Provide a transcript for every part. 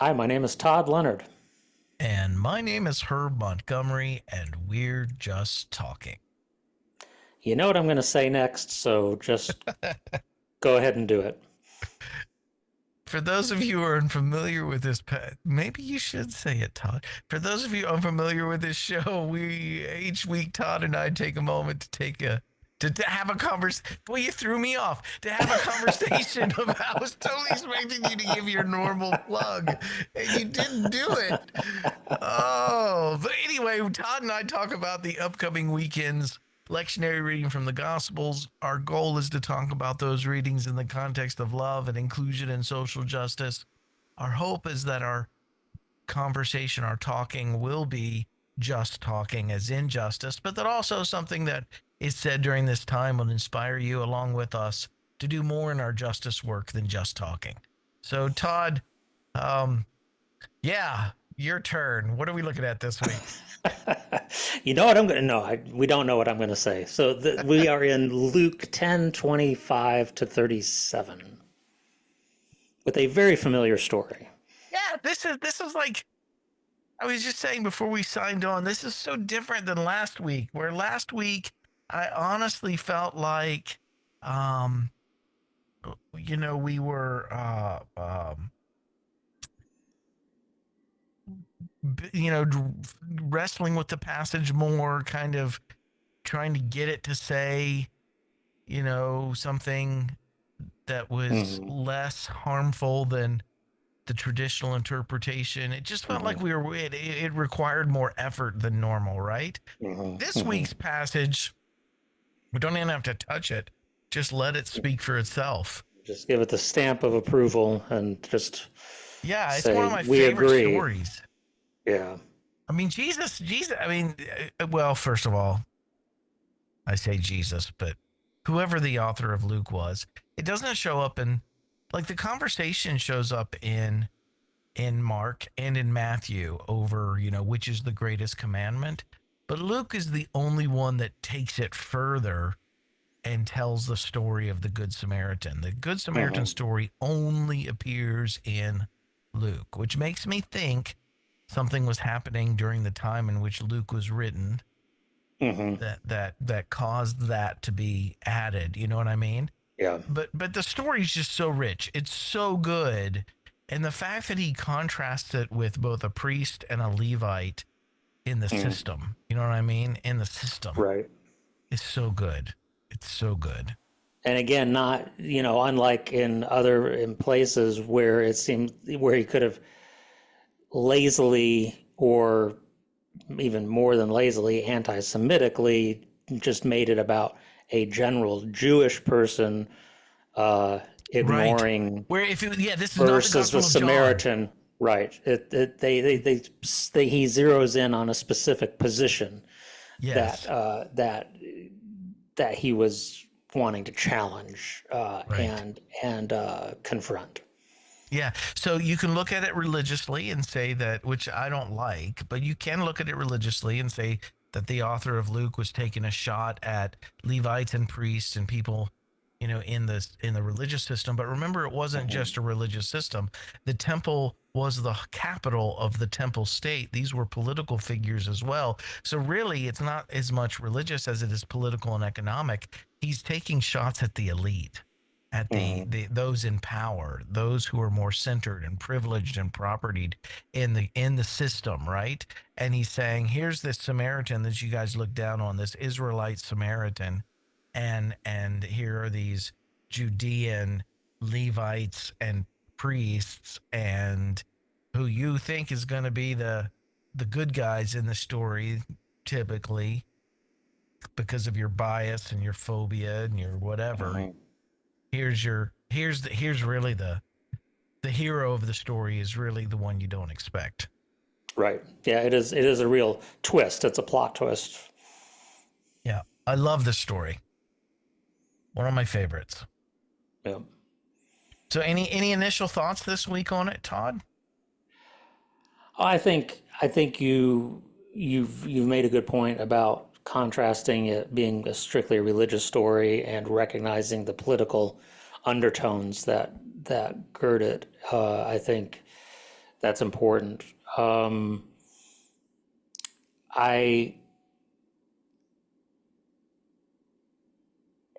Hi, my name is Todd Leonard. And my name is Herb Montgomery, and we're just talking. You know what I'm going to say next, so just go ahead and do it. For those of you who are unfamiliar with this, maybe you should say it, Todd. For those of you unfamiliar with this show, we each week Todd and I take a moment to have a conversation. Boy, you threw me off. To have a conversation about. I was totally expecting you to give your normal plug, and you didn't do it. Oh, but anyway, Todd and I talk about the upcoming weekend's lectionary reading from the Gospels. Our goal is to talk about those readings in the context of love and inclusion and social justice. Our hope is that our conversation, our talking, will be just talking, as in justice, but that also something that is said during this time will inspire you, along with us, to do more in our justice work than just talking. So, Todd, um, yeah, your turn. What are we looking at this week? You know what I'm going to know? We don't know what I'm going to say. So we are in Luke 10:25 to 37 with a very familiar story. Yeah, this is like I was just saying before we signed on. This is so different than last week. Where last week I honestly felt like, um, we were, wrestling with the passage more, kind of trying to get it to say, something that was Hmm. less harmful than the traditional interpretation. It just felt like Hmm. it required more effort than normal, right? Hmm. This Hmm. week's passage, we don't even have to touch it. Just let it speak for itself. Just give it the stamp of approval and just Yeah, it's one of say, my we favorite agree. stories. Yeah. I mean, Jesus, I mean, well, first of all, I say Jesus, but whoever the author of Luke was, it doesn't show up in, like, the conversation shows up in Mark and in Matthew over, which is the greatest commandment. But Luke is the only one that takes it further and tells the story of the Good Samaritan. The Good Samaritan Hmm. story only appears in Luke, which makes me think something was happening during the time in which Luke was written Hmm. that caused that to be added. You know what I mean? Yeah. But the story's just so rich. It's so good. And the fact that he contrasts it with both a priest and a Levite in the Mm. system, you know what I mean? In the system Right. is so good. It's so good. And again, not, unlike in places where it seemed where he could have lazily or even more than lazily anti-Semitically just made it about a general Jewish person Right. ignoring Where if it, yeah, this is not the versus the Gospel of John. Samaritan. Right. He zeroes in on a specific position that Yes. that he was wanting to challenge Right. and confront. Yeah. So you can look at it religiously and say that, which I don't like, but you can look at it religiously and say that the author of Luke was taking a shot at Levites and priests and people, in the religious system. But remember, it wasn't Mm-hmm. just a religious system. The temple was the capital of the temple state. These were political figures as well. So really, it's not as much religious as it is political and economic. He's taking shots at the elite, at Mm-hmm. the those in power, those who are more centered and privileged and propertied in the system, right? And he's saying, here's this Samaritan that you guys look down on, this Israelite Samaritan, and here are these Judean Levites and priests, and who you think is going to be the good guys in the story, typically because of your bias and your phobia and your whatever. Mm-hmm. Here's really the hero of the story is really the one you don't expect. Right. Yeah, it is. It is a real twist. It's a plot twist. Yeah, I love this story. One of my favorites. Yeah. So any initial thoughts this week on it, Todd? I think you've made a good point about contrasting it being a strictly religious story and recognizing the political undertones that gird it. I think That's important. I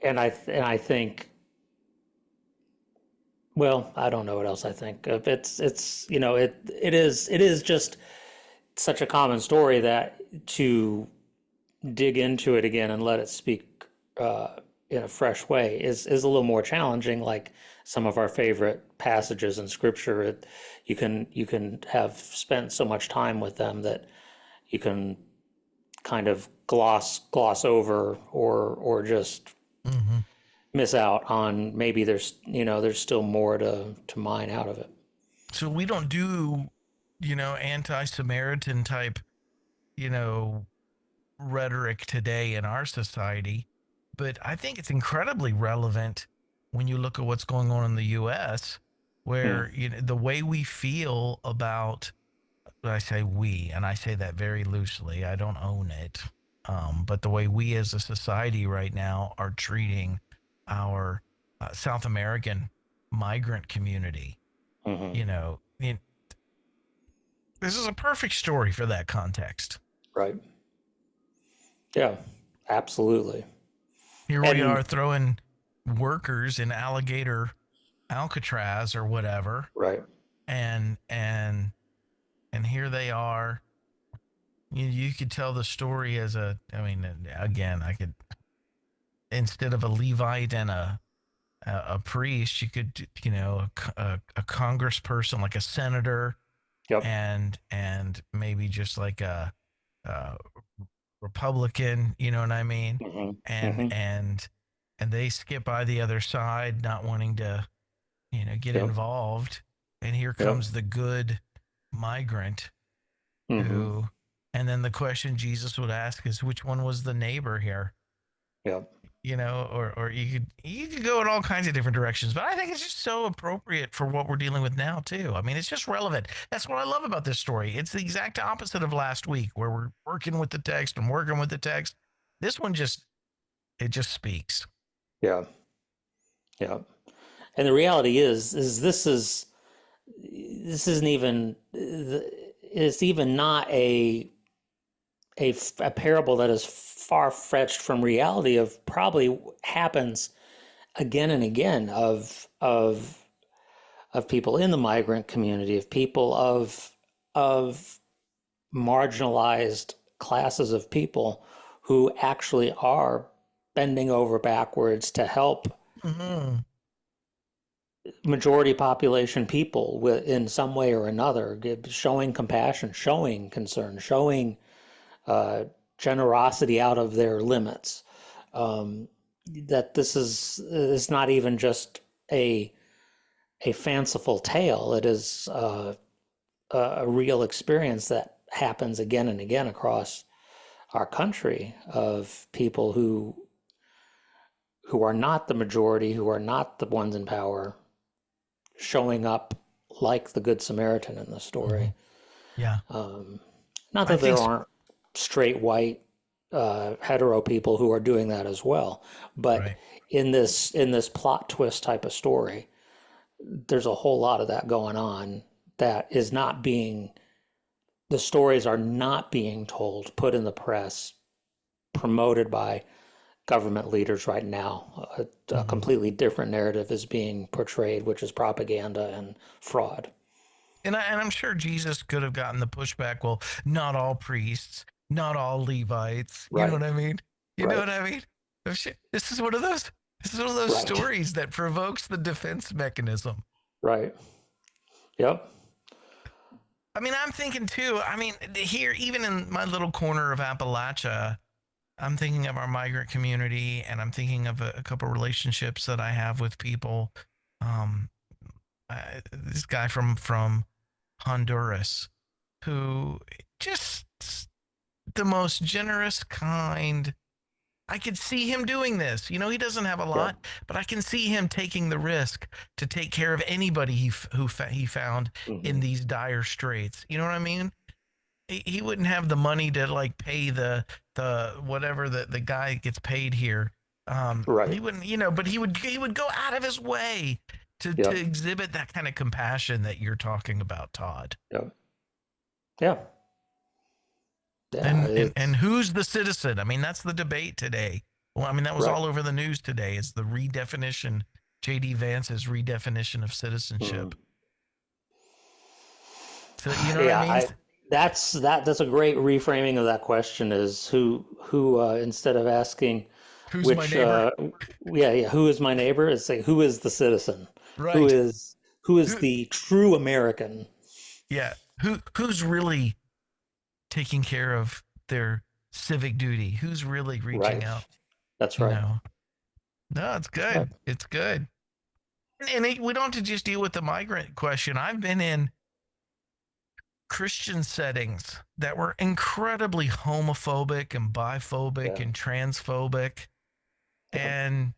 and I think, well, I don't know what else I think. It's it is just such a common story that to dig into it again and let it speak in a fresh way is a little more challenging. Like some of our favorite passages in Scripture, you can have spent so much time with them that you can kind of gloss over or just Hmm. miss out on, maybe there's still more to mine out of it. So we don't do, anti-Samaritan type, you know, rhetoric today in our society, but I think it's incredibly relevant when you look at what's going on in the U.S., Hmm. where the way we feel about. I say we, and I say that very loosely. I don't own it, but the way we as a society right now are treating our South American migrant community, Hmm. this is a perfect story for that context. Right. Yeah, absolutely. Here we are And throwing workers in alligator Alcatraz or whatever, right. and here they are. You could tell the story as I mean, again, I could, instead of a Levite and a priest, you could, a congressperson, like a senator, Yep. and maybe just like a Republican, you know what I mean? Hmm. And Hmm. and and they skip by the other side, not wanting to, get Yep. involved. And here Yep. comes the good migrant Hmm. who, and then the question Jesus would ask is, which one was the neighbor here? Yep. Or you could go in all kinds of different directions, but I think it's just so appropriate for what we're dealing with now too. I mean, it's just relevant. That's what I love about this story. It's the exact opposite of last week, where we're working with the text and working with the text. This one just speaks. Yeah. Yeah. And the reality is this isn't even, it's even not a parable that is far fetched from reality, of probably happens again and again, of people in the migrant community, of people of marginalized classes of people who actually are bending over backwards to help Mm-hmm. majority population people in some way or another, showing compassion, showing concern, showing uh, generosity out of their limits. Um, that this is not even just a fanciful tale. It is a real experience that happens again and again across our country, of people who are not the majority, who are not the ones in power, showing up like the Good Samaritan in the Mm-hmm. story. Yeah, Um, Not I that there think. aren't straight white hetero people who are doing that as well, but Right. in this plot twist type of story, there's a whole lot of that going on that is not being. The stories are not being told, put in the press, promoted by government leaders right now. A Mm-hmm. completely different narrative is being portrayed, which is propaganda and fraud. And I'm sure Jesus could have gotten the pushback. Well, not all priests, not all Levites. You know Right, what I mean? You know right, what I mean? Oh, shit. This is one of those. This is one of those right, stories that provokes the defense mechanism. right. Yep. I mean, I'm thinking too. I mean, here, even in my little corner of Appalachia, I'm thinking of our migrant community, and I'm thinking of a couple of relationships that I have with people. Um, this guy from Honduras, who just the most generous, kind. I could see him doing this. He doesn't have a Yep. lot, but I can see him taking the risk to take care of anybody he found in Hmm. these dire straits. You know what I mean? He wouldn't have the money to like pay the whatever the guy gets paid here. He Right. wouldn't, but he would go out of his way to Yep. exhibit that kind of compassion that you're talking about, Todd. Yep. Yeah. Yeah. And It's who's the citizen? I mean, that's the debate today. Well, I mean, that was right. all over the news today. Is the redefinition, JD Vance's redefinition of Mm. citizenship. So you know what I Yeah. mean? That's a great reframing of that question is who instead of asking Who's my which neighbor? yeah, who is my neighbor? It's like who is the citizen? Who Right. is who is Who? the true American? Yeah. Who's really taking care of their civic duty? Who's really reaching Right. out? That's You right. know. No, it's That's right. good. It's good. We don't have to just deal with the migrant question. I've been in Christian settings that were incredibly homophobic and biphobic Yeah. and transphobic. Yeah.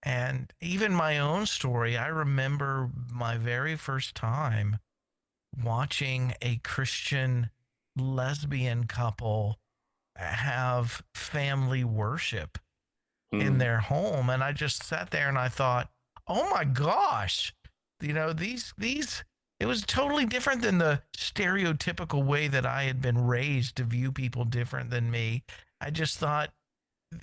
And even my own story, I remember my very first time watching a Christian lesbian couple have family worship in Mm. their home, and I just sat there and I thought, "Oh my gosh." These it was totally different than the stereotypical way that I had been raised to view people different than me. I just thought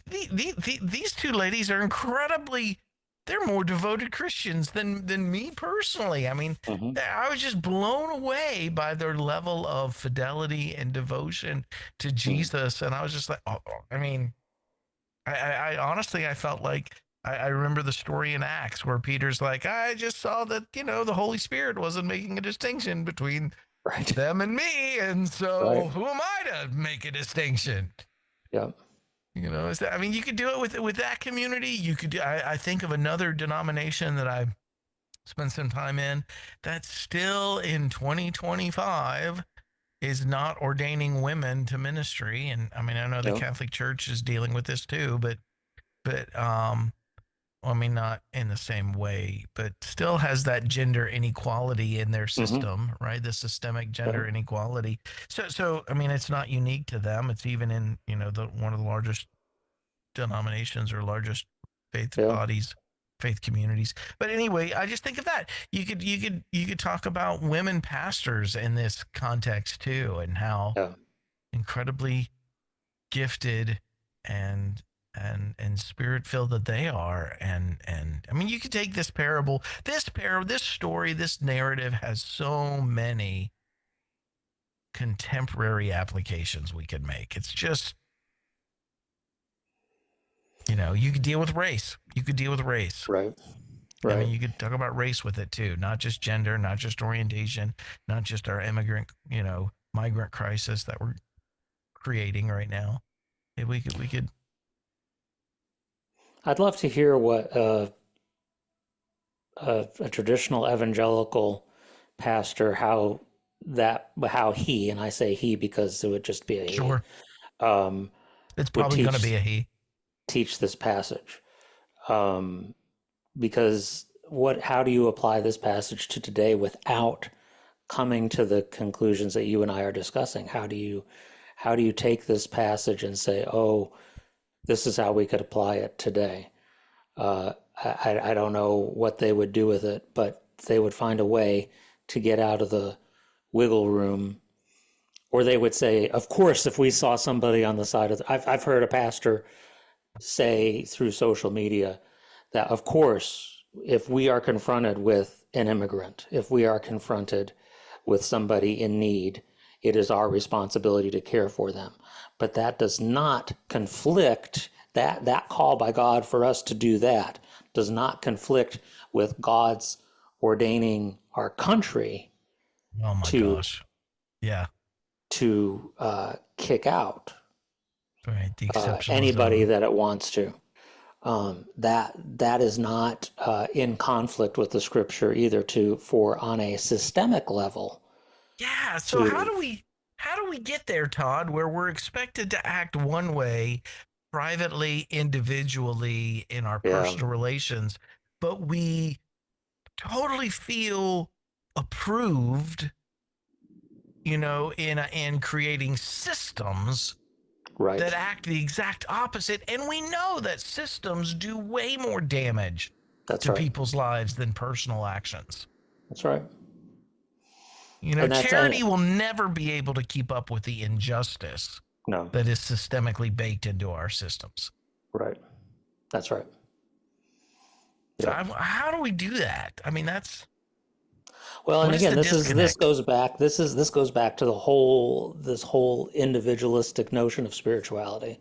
these two ladies are incredibly, they're more devoted Christians than me personally. I mean, Hmm. I was just blown away by their level of fidelity and devotion to Mm. Jesus, and I was just like, I mean, I honestly, I felt like I remember the story in Acts where Peter's like, I just saw that, the Holy Spirit wasn't making a distinction between Right. them and me, and Right. so who am I to make a distinction? Yeah. Is that, I mean, you could do it with that community. You could do, I think of another denomination that I spent some time in that's still in 2025 is not ordaining women to ministry. And I mean, I know the Yeah. Catholic Church is dealing with this too, but well, I mean, not in the same way, but still has that gender inequality in their Hmm. system, right? The systemic Yeah. gender inequality. So I mean, it's not unique to them. It's even in the one of the largest denominations or largest faith Yeah. bodies, faith communities. But anyway, I just think of that. You could talk about women pastors in this context too, and how Yeah. incredibly gifted and and spirit filled that they are. And I mean, you could take this story, this narrative has so many contemporary applications we could make. It's just, you could deal with race. You could deal with race. Right. I mean, Right. you could talk about race with it too, not just gender, not just orientation, not just our migrant crisis that we're creating right now. We could. I'd love to hear what a traditional evangelical pastor how he, and I say he because it would just be a he, Sure. um, It's would probably going to be a he. teach this passage. Um, because what how do you apply this passage to today without coming to the conclusions that you and I are discussing? How do you take this passage and say, oh, this is how we could apply it today? I don't know what they would do with it, but they would find a way to get out of the wiggle room. Or they would say, of course, if we saw somebody on the side of I've heard a pastor say through social media that, of course, if we are confronted with an immigrant, if we are confronted with somebody in need, it is our responsibility to care for them. But that does not conflict, that call by God for us to do that does not conflict with God's ordaining our country Oh my to gosh. Yeah. kick out Right. The anybody exceptionalism. that it wants to. That is not in conflict with the scripture either. For on a systemic level Yeah. So to how do we get there, Todd, where we're expected to act one way privately, individually in our yeah, personal relations, but we totally feel approved, in creating systems right, that act the exact opposite, and we know that systems do way more damage. That's to right. people's lives than personal actions. That's right. You know, And that's charity will never be able to keep up with the injustice no, that is systemically baked into our systems. right. That's right. So Yep. how do we do that? I mean, that's Well, and what is again, the this disconnect? goes back. This goes back to the whole individualistic notion of spirituality,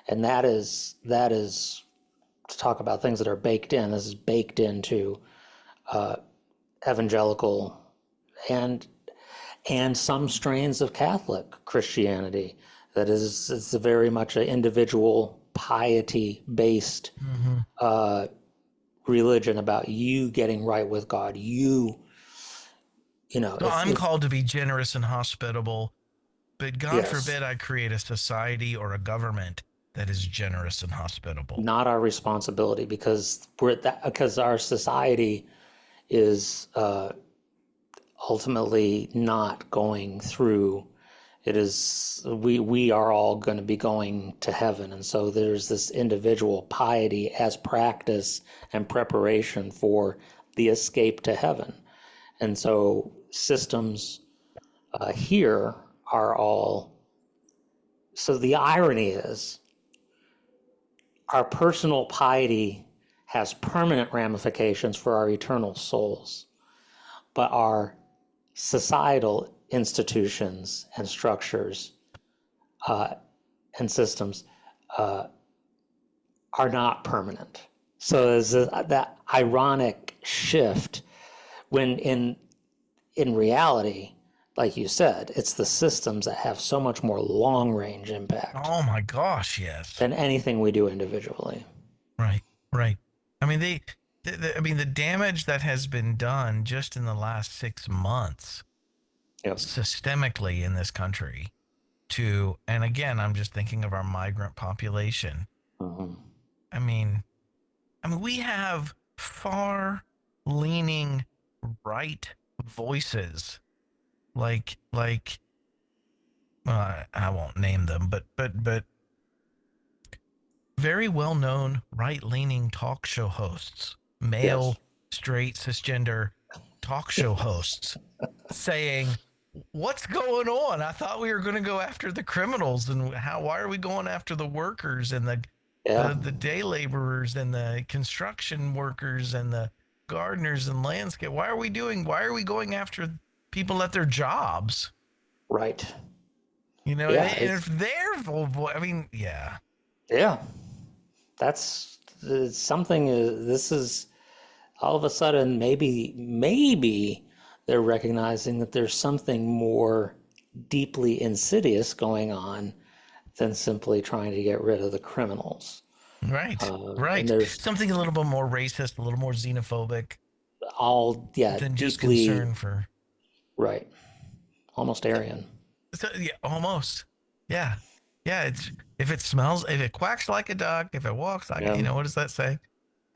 and that is to talk about things that are baked in. This is baked into evangelical and some strains of Catholic Christianity. That is, it's a very much an individual piety based Mm-hmm. religion about you getting right with God. You know, So I'm it's called to be generous and hospitable, but God yes, forbid I create a society or a government that is generous and hospitable. not our responsibility because our society is ultimately not going through. It is we are all going to be going to heaven, and so there's this individual piety as practice and preparation for the escape to heaven. And so systems here are all. So the irony is our personal piety has permanent ramifications for our eternal souls, but our societal institutions and structures and systems are not permanent. So there's that ironic shift when in reality, like you said, it's the systems that have so much more long range impact Oh my gosh, yes. than anything we do individually. Right, right. I mean, I mean, the damage that has been done just in the last 6 months Yep. systemically in this country to, and again, I'm just thinking of our migrant population. Mm-hmm. I mean, we have far leaning right voices like I won't name them, but very well known right leaning talk show hosts, Yes. male, straight, cisgender talk show hosts, saying, "What's going on? I thought we were going to go after the criminals, and why are we going after the workers and Yeah. the day laborers and the construction workers and the gardeners and landscape? Why are we going after people at their jobs?" Right. You know, Yeah. and if they're I mean, yeah. Yeah. That's something. This is all of a sudden maybe they're recognizing that there's something more deeply insidious going on than simply trying to get rid of the criminals. Right, And right. there's Something a little bit more racist, a little more xenophobic all, yeah, than just deeply concern for. right, almost Aryan. So, yeah, almost. Yeah, yeah. It's if it smells, if it quacks like a duck, if it walks like, Yeah, what does that say?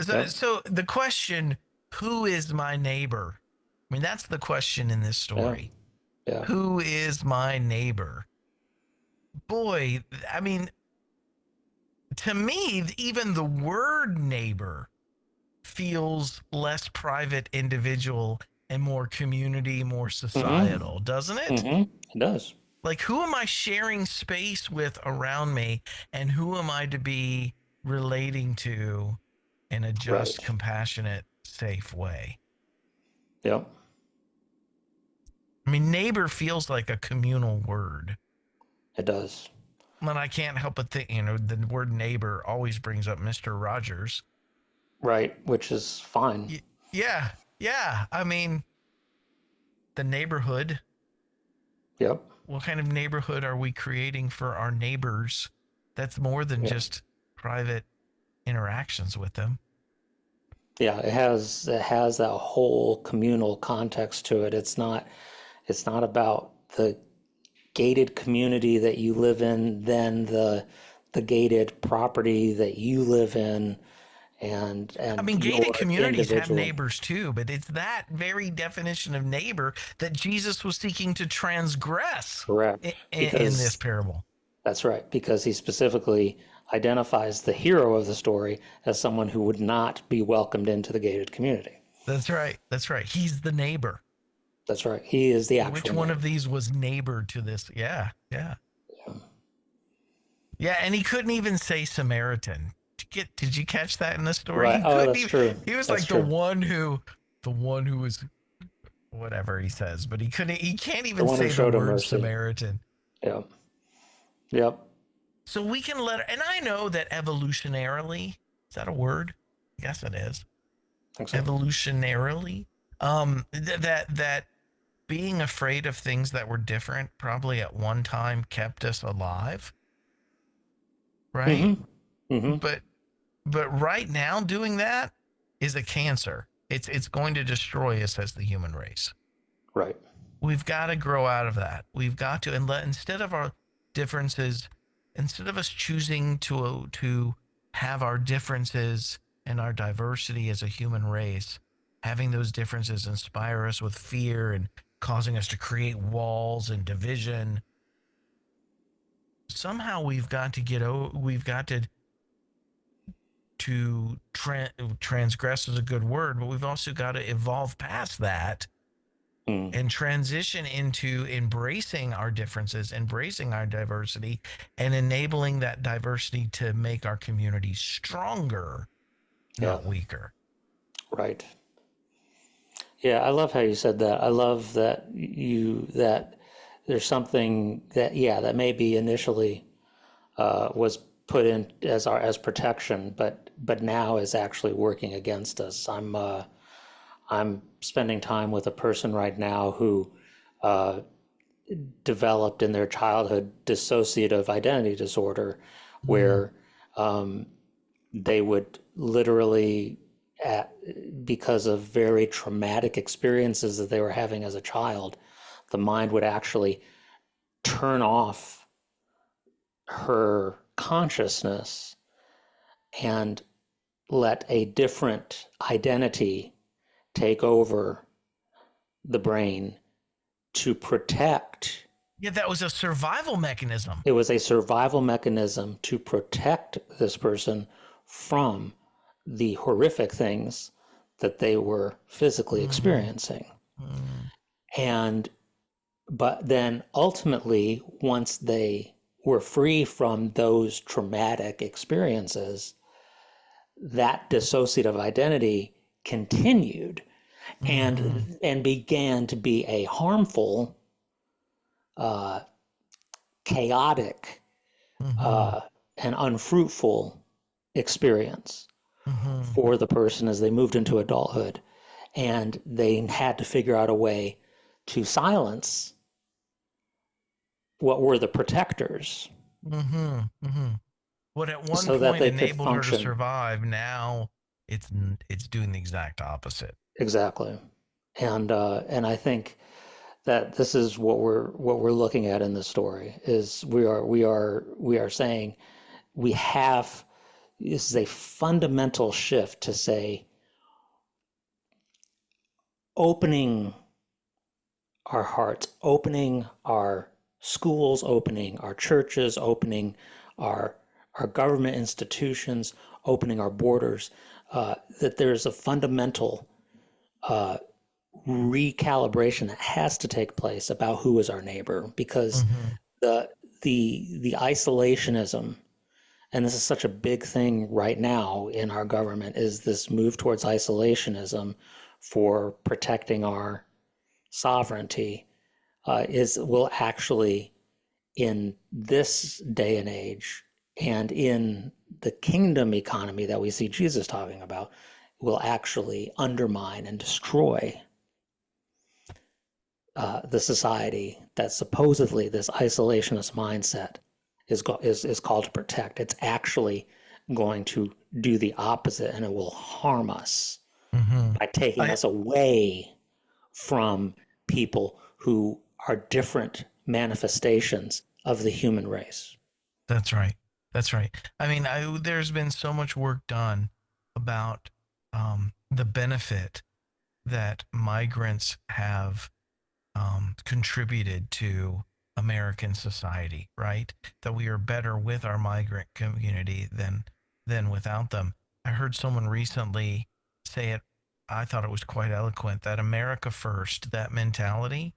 yep, So the question, who is my neighbor? I mean, that's the question in this yeah, story. yeah. Who is my neighbor? Boy, I mean, to me, even the word neighbor feels less private, individual, and more community, more Mm-hmm. societal, doesn't it? Mm-hmm. It does. Like, who am I sharing space with around me, and who am I to be relating to in a just, Right. compassionate, safe way? Yep. I mean, neighbor feels like a communal word. It does. And I can't help but think, the word neighbor always brings up Mr. Rogers. Right. Which is fine. Yeah, yeah. I mean, the neighborhood. Yep. What kind of neighborhood are we creating for our neighbors? That's more than Yeah. just private interactions with them. Yeah. It has that whole communal context to it. It's not about the gated community that you live in, then the gated property that you live in, and I mean, gated your communities have individual. neighbors too, but it's that very definition of neighbor that Jesus was seeking to transgress Correct. in this Because parable. that's right. Because he specifically identifies the hero of the story as someone who would not be welcomed into the gated community. That's right. That's right. He's the neighbor. That's right. He is the Which actual one neighbor. of these was neighbor to this? Yeah, yeah, yeah. And he couldn't even say Samaritan. Did you catch that in the story? Right. He Oh, couldn't that's even. true. He was That's like true. the one who was whatever he says, but he couldn't. He can't The even one who say the showed him word mercy. Samaritan. Yep. Yep. So we can let. And I know that evolutionarily, is that a word? Yes, it is. I think so. Evolutionarily, that being afraid of things that were different probably at one time kept us alive, right? Mm-hmm. Mm-hmm. But right now doing that is a cancer. It's going to destroy us as the human race. Right. We've got to grow out of that. We've got to and let instead of our differences, instead of us choosing to have our differences and our diversity as a human race, having those differences inspire us with fear and causing us to create walls and division. Somehow we've got to we've got to transgress is a good word, but we've also got to evolve past that Mm. and transition into embracing our differences, embracing our diversity, and enabling that diversity to make our community stronger, Yeah. not weaker. Right. Yeah, I love how you said that. I love that there's something that that maybe initially was put in as protection, but now is actually working against us. I'm spending time with a person right now who uh, developed in their childhood dissociative identity disorder, Mm, where they would literally, at, because of very traumatic experiences that they were having as a child, the mind would actually turn off her consciousness and let a different identity take over the brain to protect. yeah, that was a survival mechanism. It was a survival mechanism to protect this person from the horrific things that they were physically Mm, experiencing. mm, And but then ultimately, once they were free from those traumatic experiences, that dissociative identity continued mhm, and began to be a harmful, uh, chaotic, mhm, uh, and unfruitful experience mhm. for the person as they moved into adulthood. And they had to figure out a way to silence what were the protectors Mm-hmm. Mm-hmm. What at one so that point they could enabled her to function. survive, now it's doing the exact opposite. Exactly. And I think that this is what we're looking at in this story is we are saying we have this is a fundamental shift to say opening our hearts, opening our schools, opening our churches, opening our our government institutions, opening our borders, that there's a fundamental uh, recalibration that has to take place about who is our neighbor, because Mm-hmm. the the isolationism, and this is such a big thing right now in our government, is this move towards isolationism for protecting our sovereignty, is will actually, in this day and age and in the kingdom economy that we see Jesus talking about, will actually undermine and destroy the society that supposedly this isolationist mindset is called to protect. It's actually going to do the opposite, and it will harm us Mm-hmm. by taking I us away from people who are different manifestations of the human race. That's right. That's right. I mean, there's been so much work done about the benefit that migrants have contributed to American society, right? That we are better with our migrant community than without them. I heard someone recently say it. I thought it was quite eloquent that America first, that mentality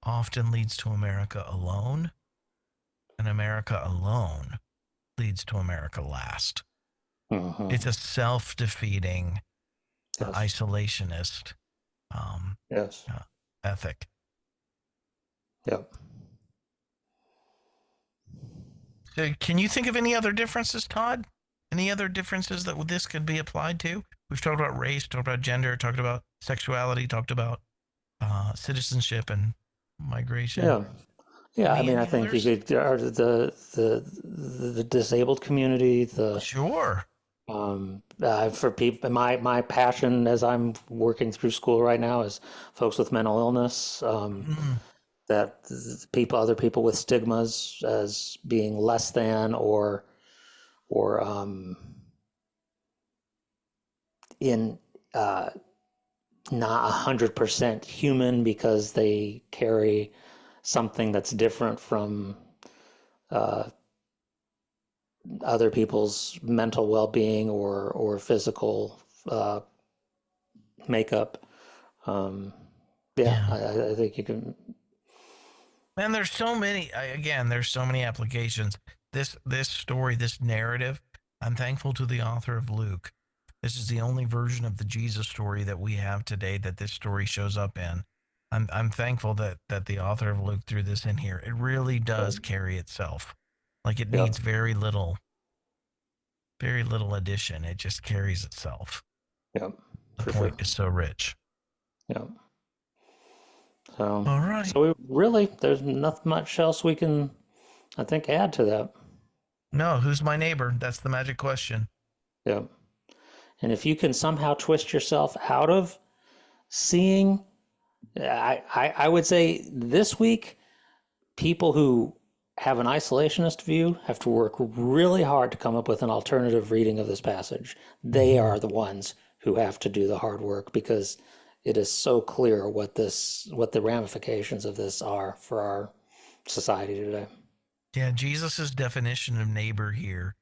often leads to America alone, and America alone leads to America last. Hmm. It's a self-defeating, Yes. isolationist um, Yes. uh, ethic. Yep. So can you think of any other differences, Todd? Any other differences that this could be applied to? We've talked about race, talked about gender, talked about sexuality, talked about citizenship and migration. Yeah. Yeah. I Maybe mean, I any think you others? could the disabled community, the Sure. for people, my passion as I'm working through school right now is folks with mental illness. Mm, That other people with stigmas as being less than or in uh, not 100% human because they carry something that's different from uh, other people's mental well-being or physical uh, makeup. Um, yeah, yeah. I think you can. And there's so many. Again, there's so many applications. This story, this narrative. I'm thankful to the author of Luke. This is the only version of the Jesus story that we have today that this story shows up in. I'm thankful that the author of Luke threw this in here. It really does carry itself. Like it Yeah, needs very little addition. It just carries itself. yeah, The for sure. point is so rich. Yeah. So, All right. so we really, there's not much else we can, I think, add to that. No, who's my neighbor? That's the magic question. Yeah. And if you can somehow twist yourself out of seeing, I would say this week, people who have an isolationist view have to work really hard to come up with an alternative reading of this passage. They Mm-hmm. are the ones who have to do the hard work because it is so clear what the ramifications of this are for our society today. Yeah, Jesus's definition of neighbor here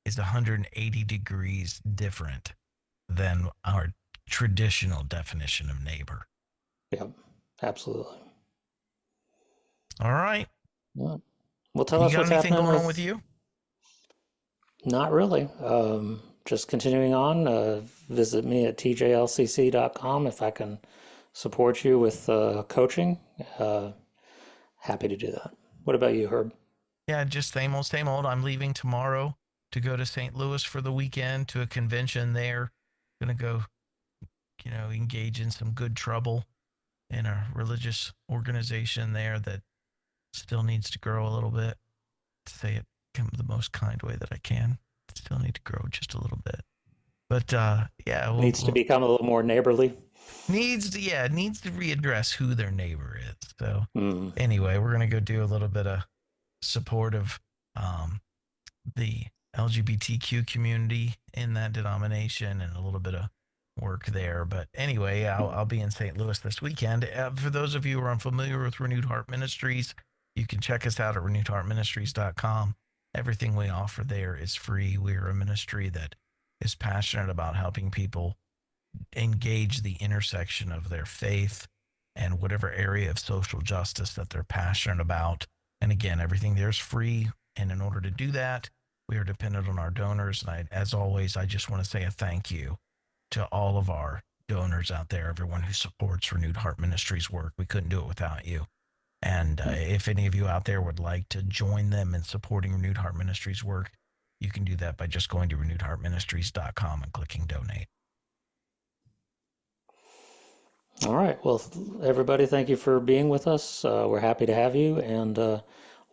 is 180 degrees different than our traditional definition of neighbor. Yeah, absolutely. All right. Yeah. Well, tell You us got what's anything happening going on with with. you? Not really. Just continuing on. Visit me at tjlcc.com if I can support you with coaching. Uh, Happy to do that. What about you, Herb? Yeah, just same old, same old. I'm leaving tomorrow to go to St. Louis for the weekend to a convention there. Gonna go, engage in some good trouble in a religious organization there that still needs to grow a little bit. To say it in the most kind way that I can. Still need to grow just a little bit. But yeah, Needs to become a little more neighborly. needs to readdress who their neighbor is. So Mm. anyway, we're gonna go do a little bit of support of um, the LGBTQ community in that denomination and a little bit of work there. But anyway, I'll be in St. Louis this weekend. For those of you who are unfamiliar with Renewed Heart Ministries, you can check us out at renewedheartministries.com. Everything we offer there is free. We are a ministry that is passionate about helping people engage the intersection of their faith and whatever area of social justice that they're passionate about. And again, everything there is free. And in order to do that, we are dependent on our donors. And as always, I just want to say a thank you to all of our donors out there, everyone who supports Renewed Heart Ministries work. We couldn't do it without you. And if any of you out there would like to join them in supporting Renewed Heart Ministries work, you can do that by just going to renewedheartministries.com and clicking donate. All right. Well, everybody, thank you for being with us. We're happy to have you, and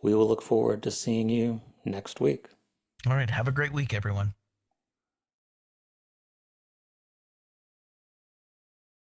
we will look forward to seeing you next week. All right. Have a great week, everyone.